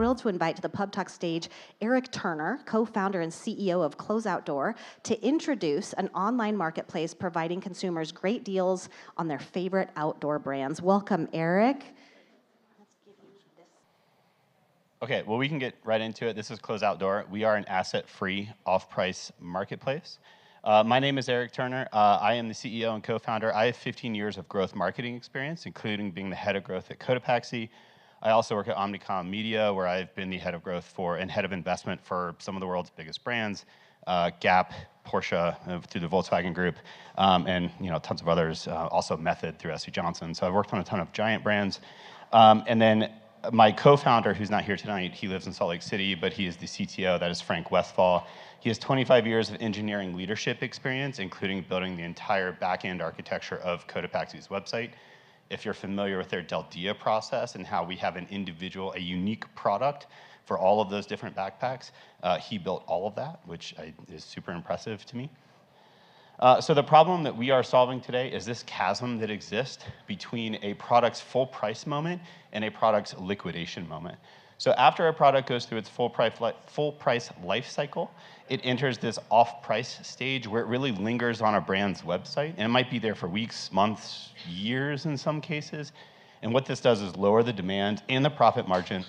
thrilled to invite to the PubTalk stage Eric Turner, co-founder and CEO of Closeoutdoor, to introduce an online marketplace providing consumers great deals on their favorite outdoor brands. Welcome, Eric. Okay, well, we can get right into it. This is Closeoutdoor. We are an asset-free, off-price marketplace. My name is Eric Turner. I am the CEO and co-founder. I have 15 years of growth marketing experience, including being the head of growth at Cotopaxi. I also work at Omnicom Media, where I've been the head of growth and head of investment for some of the world's biggest brands, Gap, Porsche, through the Volkswagen Group, and tons of others, also Method through S.C. Johnson. So I've worked on a ton of giant brands. And then my co-founder, who's not here tonight, he lives in Salt Lake City, but he is the CTO. That is Frank Westphal. He has 25 years of engineering leadership experience, including building the entire back-end architecture of Cotopaxi's website. If you're familiar with their Del Dia process and how we have a unique product for all of those different backpacks, he built all of that, which is super impressive to me. So the problem that we are solving today is this chasm that exists between a product's full price moment and a product's liquidation moment. So after a product goes through its full price life cycle, it enters this off-price stage where it really lingers on a brand's website, and it might be there for weeks, months, years in some cases. And what this does is lower the demand and the profit margin,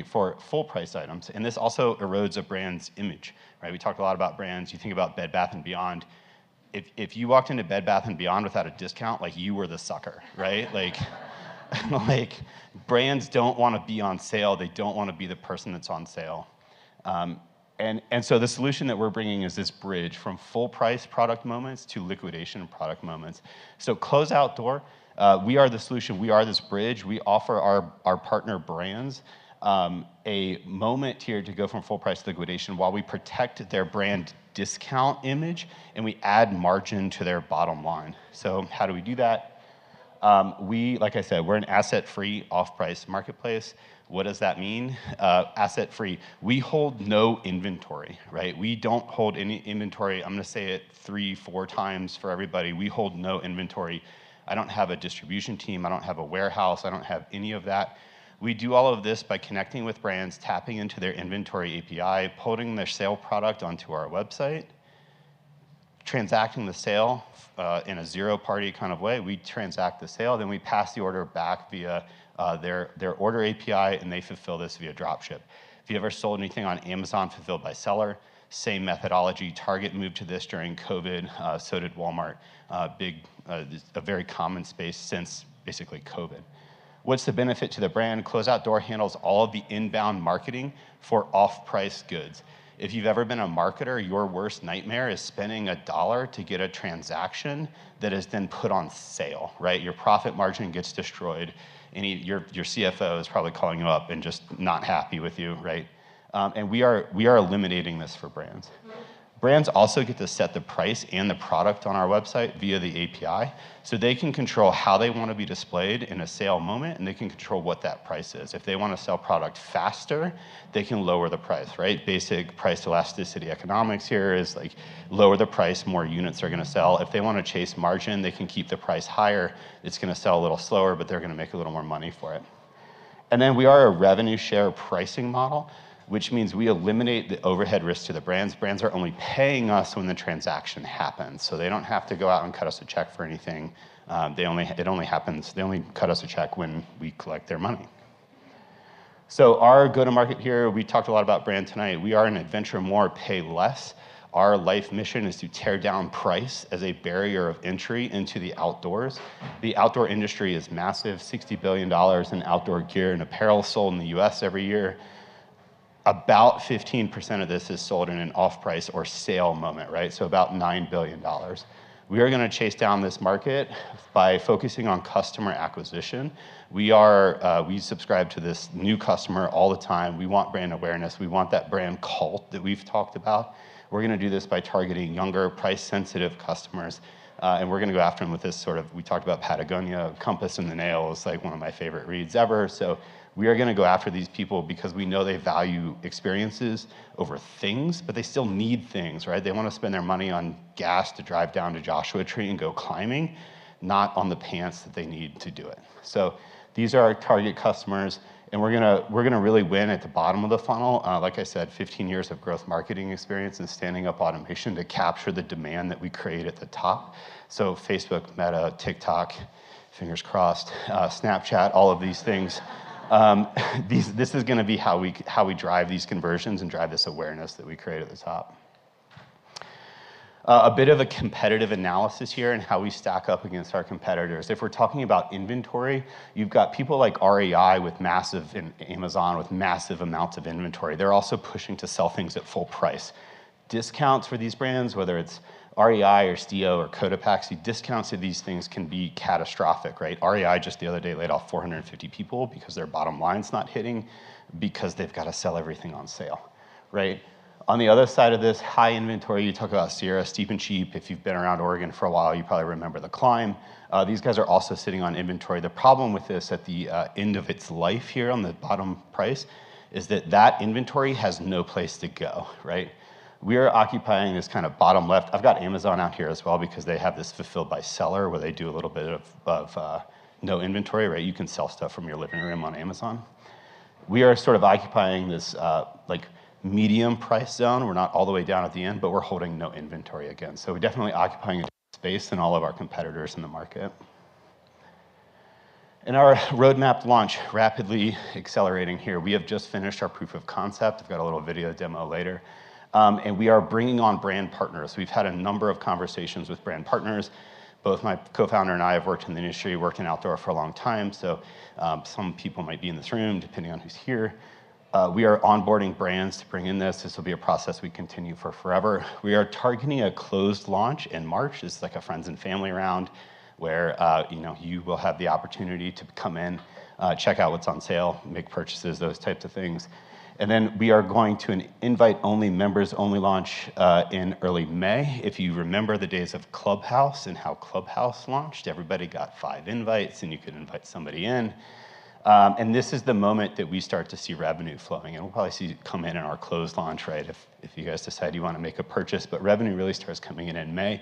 for full price items. And this also erodes a brand's image, right? We talked a lot about brands. You think about Bed Bath & Beyond. If you walked into Bed Bath & Beyond without a discount, like, you were the sucker, right? Like brands don't want to be on sale. They don't want to be the person that's on sale. And so the solution that we're bringing is this bridge from full price product moments to liquidation product moments. So Closeoutdoor, we are the solution. We are this bridge. We offer our partner brands a moment here to go from full price to liquidation while we protect their brand discount image and we add margin to their bottom line. So how do we do that? Like I said, we're an asset-free, off-price marketplace. What does that mean? Asset-free. We hold no inventory, right? We don't hold any inventory. I'm going to say it 3-4 times for everybody. We hold no inventory. I don't have a distribution team. I don't have a warehouse. I don't have any of that. We do all of this by connecting with brands, tapping into their inventory API, putting their sale product onto our website, transacting the sale in a zero-party kind of way. We transact the sale, then we pass the order back via their order API, and they fulfill this via dropship. If you ever sold anything on Amazon fulfilled by seller, same methodology. Target moved to this during COVID, so did Walmart. A very common space since basically COVID. What's the benefit to the brand? Closeoutdoor handles all of the inbound marketing for off-price goods. If you've ever been a marketer, your worst nightmare is spending $1 to get a transaction that is then put on sale, right? Your profit margin gets destroyed. Your CFO is probably calling you up and just not happy with you, right? And we are eliminating this for brands. Brands also get to set the price and the product on our website via the API, so they can control how they want to be displayed in a sale moment, and they can control what that price is. If they want to sell product faster, they can lower the price, right? Basic price elasticity economics here is like, lower the price, more units are going to sell. If they want to chase margin, they can keep the price higher. It's going to sell a little slower, but they're going to make a little more money for it. And then we are a revenue share pricing model, which means we eliminate the overhead risk to the brands. Brands are only paying us when the transaction happens, so they don't have to go out and cut us a check for anything. They only cut us a check when we collect their money. So our go-to-market here, we talked a lot about brand tonight. We are an adventure more, pay less. Our life mission is to tear down price as a barrier of entry into the outdoors. The outdoor industry is massive, $60 billion in outdoor gear and apparel sold in the US every year. About 15% of this is sold in an off-price or sale moment, right? So about $9 billion. We are going to chase down this market by focusing on customer acquisition. We subscribe to this new customer all the time. We want brand awareness. We want that brand cult that we've talked about. We're going to do this by targeting younger, price-sensitive customers. And we're going to go after them with this we talked about Patagonia, Compass in the Nail is like one of my favorite reads ever. So we are going to go after these people because we know they value experiences over things, but they still need things, right? They want to spend their money on gas to drive down to Joshua Tree and go climbing, not on the pants that they need to do it. So These are our target customers, and we're gonna really win at the bottom of the funnel. Like I said, 15 years of growth marketing experience and standing up automation to capture the demand that we create at the top. So Facebook, Meta, TikTok, fingers crossed, Snapchat, all of these things. This is gonna be how we drive these conversions and drive this awareness that we create at the top. A bit of a competitive analysis here and how we stack up against our competitors. If we're talking about inventory, you've got people like REI with massive, and Amazon with massive amounts of inventory. They're also pushing to sell things at full price. Discounts for these brands, whether it's REI or Stio or Cotopaxi, discounts of these things can be catastrophic, right? REI just the other day laid off 450 people because their bottom line's not hitting because they've got to sell everything on sale, right? On the other side of this, high inventory, you talk about Sierra, Steep and Cheap. If you've been around Oregon for a while, you probably remember The Climb. These guys are also sitting on inventory. The problem with this at the end of its life here on the bottom price is that inventory has no place to go, right? We are occupying this kind of bottom left. I've got Amazon out here as well because they have this fulfilled by seller where they do a little bit of no inventory, right? You can sell stuff from your living room on Amazon. We are sort of occupying this like medium price zone. We're not all the way down at the end, but we're holding no inventory again. So we're definitely occupying a different space than all of our competitors in the market. And our roadmap launch, rapidly accelerating here. We have just finished our proof of concept. I've got a little video demo later. And we are bringing on brand partners. We've had a number of conversations with brand partners. Both my co-founder and I have worked in the industry, worked in outdoor for a long time. So some people might be in this room, depending on who's here. We are onboarding brands to bring in this. This will be a process we continue for forever. We are targeting a closed launch in March. It's like a friends and family round where you will have the opportunity to come in, check out what's on sale, make purchases, those types of things. And then we are going to an invite-only, members-only launch in early May. If you remember the days of Clubhouse and how Clubhouse launched, everybody got 5 invites and you could invite somebody in. And this is the moment that we start to see revenue flowing. And we'll probably see it come in our closed launch, right, if you guys decide you want to make a purchase. But revenue really starts coming in May.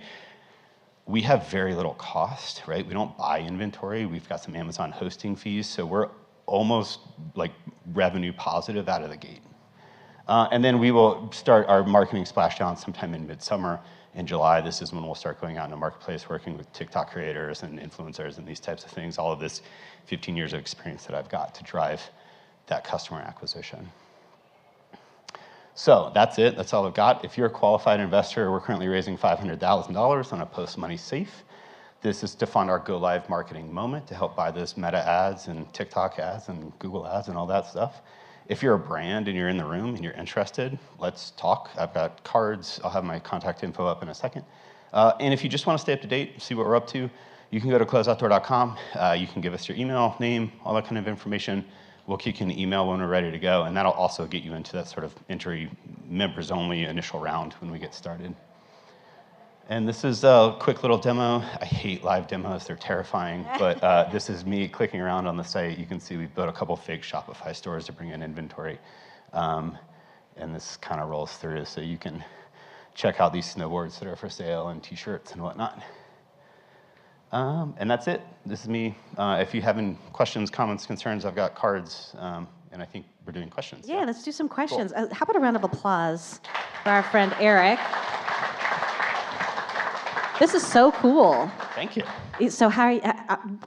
We have very little cost, right? We don't buy inventory. We've got some Amazon hosting fees. So we're almost like revenue positive out of the gate. And then we will start our marketing splashdown sometime in midsummer. In July, this is when we'll start going out in the marketplace, working with TikTok creators and influencers and these types of things, all of this 15 years of experience that I've got to drive that customer acquisition. So that's it, that's all I've got. If you're a qualified investor, we're currently raising $500,000 on a post money safe. This is to fund our go live marketing moment to help buy those Meta ads and TikTok ads and Google ads and all that stuff. If you're a brand and you're in the room and you're interested, let's talk. I've got cards. I'll have my contact info up in a second. And if you just want to stay up to date, see what we're up to, you can go to closeoutdoor.com. You can give us your email, name, all that kind of information. We'll kick you an email when we're ready to go, and that'll also get you into that sort of entry members-only initial round when we get started. And this is a quick little demo. I hate live demos, they're terrifying, but this is me clicking around on the site. You can see we've built a couple fake Shopify stores to bring in inventory. And this kind of rolls through, so you can check out these snowboards that are for sale and t-shirts and whatnot. And that's it. This is me. If you have any questions, comments, concerns, I've got cards, and I think we're doing questions. Yeah, let's do some questions. Cool. How about a round of applause for our friend Eric? This is so cool. Thank you. So how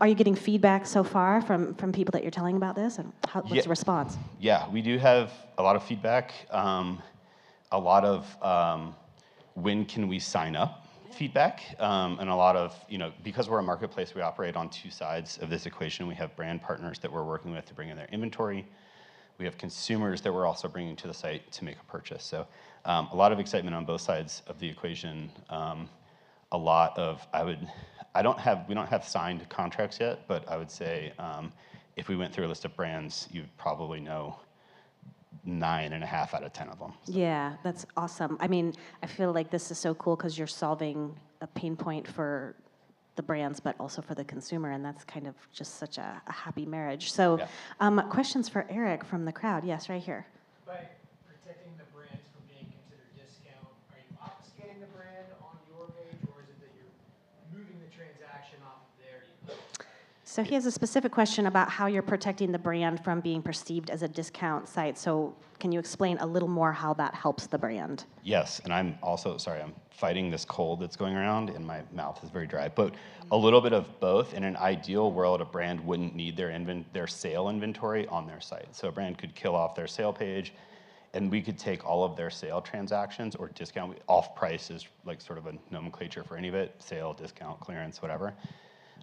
are you getting feedback so far from people that you're telling about this? And what's the response? Yeah, we do have a lot of feedback, a lot of when can we sign up feedback, and a lot of, because we're a marketplace, we operate on 2 sides of this equation. We have brand partners that we're working with to bring in their inventory. We have consumers that we're also bringing to the site to make a purchase. So a lot of excitement on both sides of the equation. A lot of, we don't have signed contracts yet, but I would say if we went through a list of brands, you'd probably know 9.5 out of 10 of them. So. Yeah, that's awesome. I mean, I feel like this is so cool because you're solving a pain point for the brands, but also for the consumer, and that's kind of just such a happy marriage. So questions for Eric from the crowd. Yes, right here. By protecting the brands from being considered discount, are you obfuscating the brand on your page, or is it that you're moving the transaction off of their email? So he has a specific question about how you're protecting the brand from being perceived as a discount site. So can you explain a little more how that helps the brand? Yes, and I'm also, sorry, I'm fighting this cold that's going around and my mouth is very dry, but a little bit of both. In an ideal world, a brand wouldn't need their sale inventory on their site. So a brand could kill off their sale page and we could take all of their sale transactions or discount. Off price is like sort of a nomenclature for any of it, sale, discount, clearance, whatever.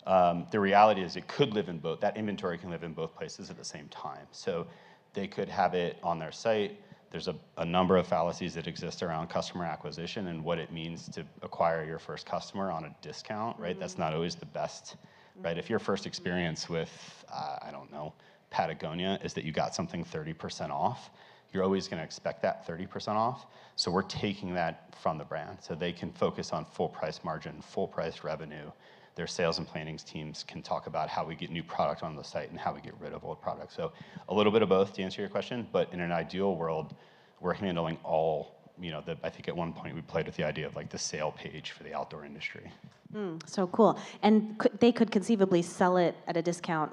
The reality is it could live in both, that inventory can live in both places at the same time. So they could have it on their site. There's a number of fallacies that exist around customer acquisition and what it means to acquire your first customer on a discount, right? That's not always the best, right? If your first experience with, I don't know, Patagonia is that you got something 30% off, you're always gonna expect that 30% off. So we're taking that from the brand so they can focus on full price margin, full price revenue. Their sales and planning teams can talk about how we get new product on the site and how we get rid of old product. So a little bit of both to answer your question, but in an ideal world, we're handling all, I think at one point we played with the idea of like the sale page for the outdoor industry. So cool. And they could conceivably sell it at a discount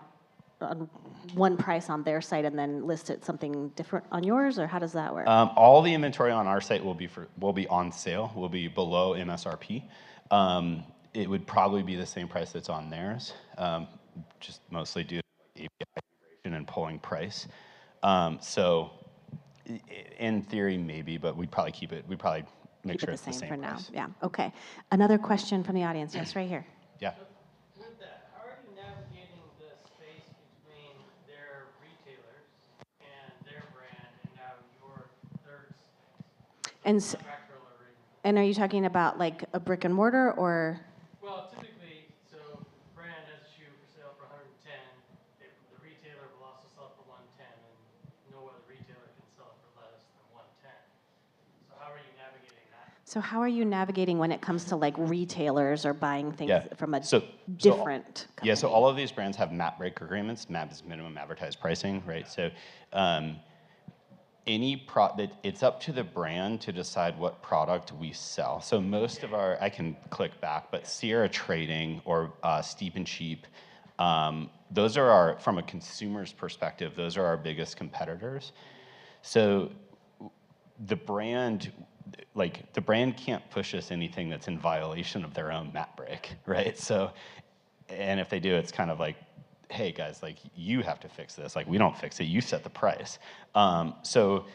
on one price on their site and then list it something different on yours, or how does that work? All the inventory on our site will be on sale, will be below MSRP. It would probably be the same price that's on theirs, just mostly due to API integration and pulling price. So in theory, maybe, but we'd probably make sure it's the same for price. now. Yeah, okay. Another question from the audience. Yes, right here. Yeah. With that, how are you navigating the space between their retailers and their brand and now your third space? And are you talking about like a brick and mortar or? Well, typically, so brand has a shoe for sale for 110. The retailer will also sell it for 110, and no other retailer can sell it for less than 110. So how are you navigating that? So how are you navigating when it comes to like retailers or buying things from a different company? Yeah, so all of these brands have MAP break agreements. MAP is minimum advertised pricing, right? So it's up to the brand to decide what product we sell. So most of I can click back, but Sierra Trading or Steep and Cheap, those are from a consumer's perspective, those are our biggest competitors. So the brand can't push us anything that's in violation of their own MAP break, right? So, and if they do, it's kind of like, hey guys, like you have to fix this. Like we don't fix it, you set the price. So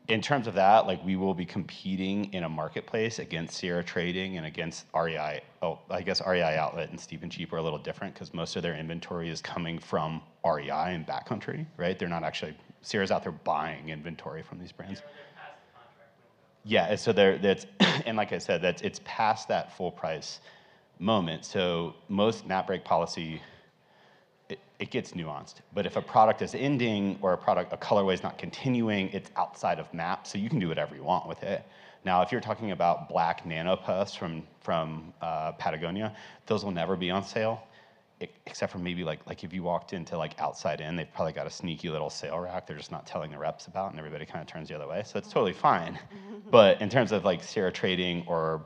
in terms of that, like we will be competing in a marketplace against Sierra Trading and against REI. Oh, I guess REI Outlet and Steep and Cheap are a little different because most of their inventory is coming from REI and Backcountry, right? They're not actually, Sierra's out there buying inventory from these brands. Yeah, so that's, and like I said, it's past that full price moment. So most MAP break policy, it gets nuanced. But if a product is ending or a colorway is not continuing, it's outside of MAP, so you can do whatever you want with it. Now, if you're talking about black nano puffs from Patagonia, those will never be on sale, except for maybe like if you walked into like Outside In, they've probably got a sneaky little sale rack they're just not telling the reps about, and everybody kind of turns the other way. So it's totally fine. But in terms of like Sierra Trading or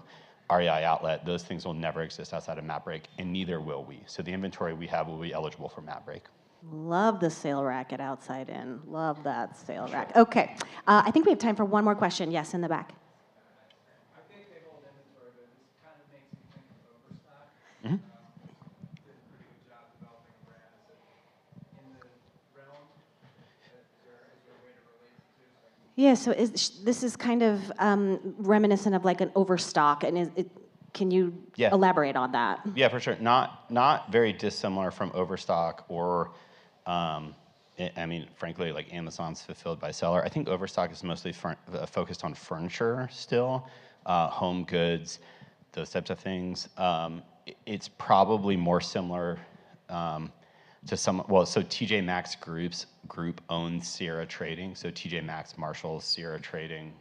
REI Outlet, those things will never exist outside of MAP break, and neither will we. So the inventory we have will be eligible for MAP break. Love the sale rack at Outside In. Love that sale rack. Okay, I think we have time for one more question. Yes, in the back. I think they hold inventory, but this kind of makes me think of overstock. Mm-hmm. Did a pretty good job developing brands in the realm. Is there a way to relate to? Yeah, so this is kind of reminiscent of like an overstock, and can you elaborate on that? Yeah, for sure. Not very dissimilar from overstock or, I mean, frankly, like Amazon's fulfilled by seller. I think overstock is mostly focused on furniture still, home goods, those types of things. It's probably more similar to so TJ Maxx group owns Sierra Trading. So TJ Maxx, Marshalls, Sierra Trading,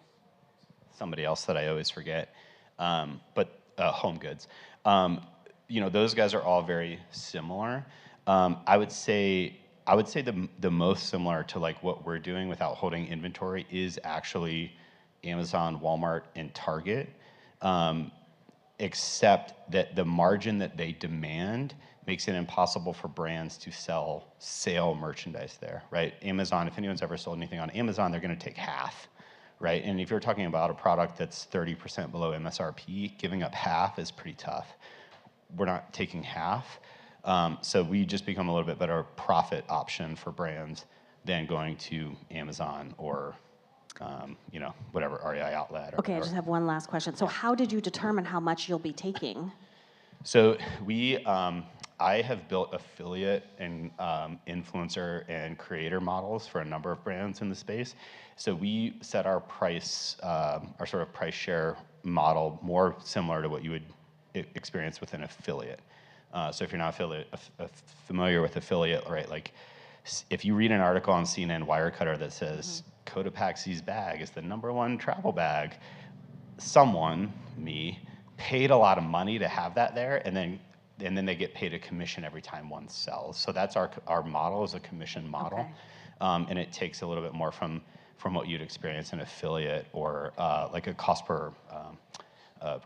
somebody else that I always forget, but home goods. Those guys are all very similar. I would say the most similar to like what we're doing without holding inventory is actually Amazon, Walmart, and Target, except that the margin that they demand makes it impossible for brands to sell sale merchandise there, right? Amazon, if anyone's ever sold anything on Amazon, they're going to take half, right? And if you're talking about a product that's 30% below MSRP, giving up half is pretty tough. We're not taking half. So we just become a little bit better profit option for brands than going to Amazon or whatever, REI outlet. Or Okay, I just have one last question. So how did you determine how much you'll be taking? So I have built affiliate and influencer and creator models for a number of brands in the space. So we set our price, our sort of price share model more similar to what you would experience with an affiliate. So if you're not familiar with affiliate, right? Like if you read an article on CNN Wirecutter that says Cotopaxi's bag is the #1 travel bag, someone, me, paid a lot of money to have that there, and then they get paid a commission every time one sells. So that's our model is a commission model, and it takes a little bit more from what you'd experience in affiliate or like a cost per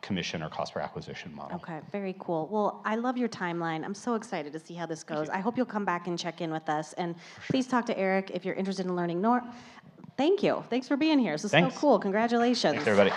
commission or cost per acquisition model. Okay, very cool. Well, I love your timeline. I'm so excited to see how this goes. I hope you'll come back and check in with us. And please talk to Eric if you're interested in learning more. Thank you. Thanks for being here. This is so cool. Congratulations. Thanks, everybody.